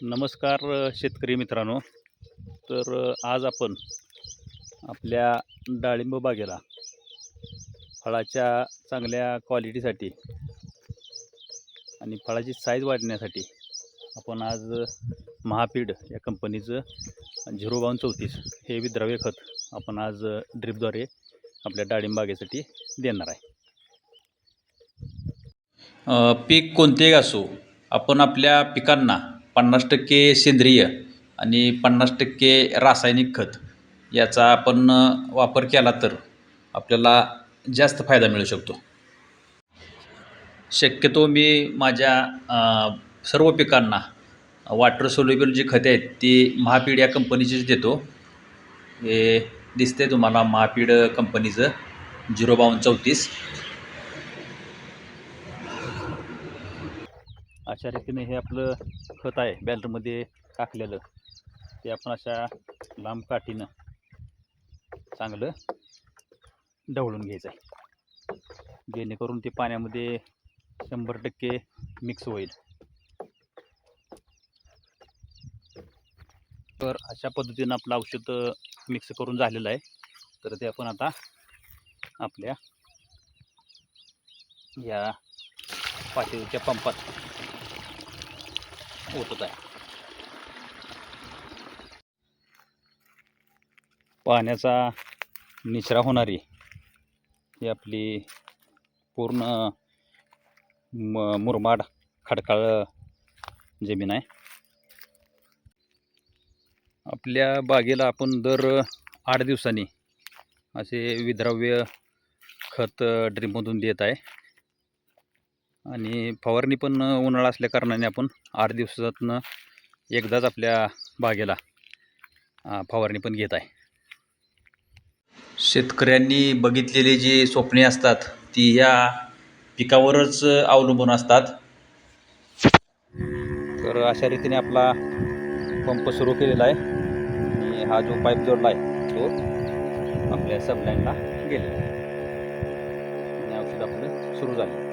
नमस्कार शेतकरी मित्रांनो. आज आपण आपल्या डाळिंब बागेला फळाच्या चांगल्या क्वालिटीसाठी आणि फळाची साईज वाढण्यासाठी आपण आज महापीड या कंपनीचं 05234 हे विद्राव्य खत आपण आज ड्रिपद्वारे आपल्या डाळिंब बागेसाठी देणार आहे. पीक कोणतेही असो, आपण आपल्या पिकांना 50% सेंद्रिय आणि 50% रासायनिक खत याचा आपण वापर केला तर आपल्याला जास्त फायदा मिळू शकतो. शक्यतो मी माझ्या सर्व पिकांना वॉटर सोल्युबल जी खते आहेत ती महापीड या कंपनीचीच देतो. हे दिसते तुम्हाला महापीड कंपनीचं 05234. अशा रीतीने हे आपलं खत आहे बॅलरमध्ये टाकलेलं, ते आपण अशा लांब काठीनं चांगलं ढवळून घ्यायचं आहे, जेणेकरून ते पाण्यामध्ये 100% मिक्स होईल. तर अशा पद्धतीनं आपलं औषध मिक्स करून झालेलं आहे. तर ते आपण आता आपल्या या पातेच्या पंपात ओतत आहे. पाण्याचा निचरा होणारी ही आपली पूर्ण मुरमाड खडकाळ जमीन आहे. आपल्या बागेला आपण दर 8 दिवसांनी असे विद्राव्य खत ड्रिपमधून देत आहे आणि फवारणी पण उन्हाळा असल्या कारणाने आपण 8 दिवसातनं एकदाच आपल्या बागेला फवारणी पण घेत आहे. शेतकऱ्यांनी बघितलेली जी स्वप्ने असतात ती ह्या पिकावरच अवलंबून असतात. तर अशा रीतीने आपला पंप सुरू केलेला आहे आणि हा जो पाईप जोडला आहे तो आपल्या सबलाईनला गेलेला आहे आणि औषध आपलं सुरू झालं.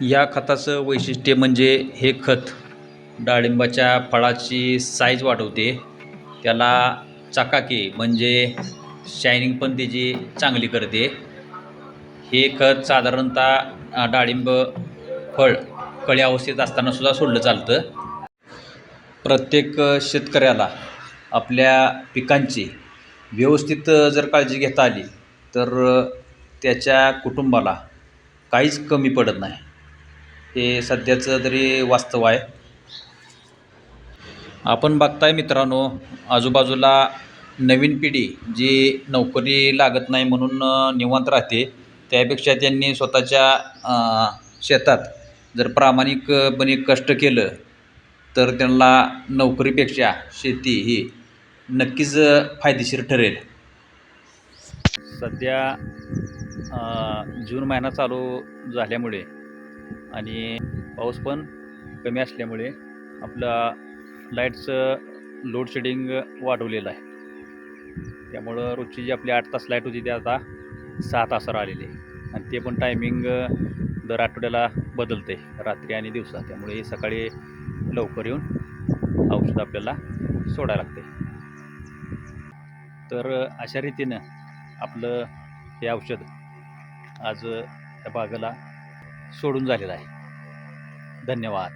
या खताचं वैशिष्ट्य म्हणजे हे खत डाळिंबाच्या फळाची साईज वाढवते, त्याला चकाकी म्हणजे शायनिंग पण त्याची चांगली करते. हे खत साधारणतः डाळिंब फळ कळी अवस्थेत असताना सुद्धा सोडलं चालतं. प्रत्येक शेतकऱ्याला आपल्या पिकांची व्यवस्थित जर काळजी घेता आली तर त्याच्या कुटुंबाला काहीच कमी पडत नाही. हे सध्याचं तरी वास्तव आहे. आपण बघताय मित्रांनो, आजूबाजूला नवीन पिढी जी नोकरी लागत नाही म्हणून निवांत राहते, त्यापेक्षा त्यांनी स्वतःच्या शेतात जर प्रामाणिकपणे कष्ट केलं तर त्यांना नोकरीपेक्षा शेती ही नक्कीच फायदेशीर ठरेल. सध्या जून महिना चालू झाल्यामुळे आणि पाऊस पण कमी असल्यामुळे आपला लाईटचं लोड शेडिंग वाढवलेलं आहे. त्यामुळं रोजची जी आपली 8 तास लाईट होती ती आता 6 तासावर आलेली आहे आणि ते पण टायमिंग दर आठवड्याला बदलते, रात्री आणि दिवसा. त्यामुळे सकाळी लवकर येऊन औषध आपल्याला सोडायला लागते. तर अशा रीतीनं आपलं हे औषध आज त्या बागेला सोडून झालेलं आहे. धन्यवाद.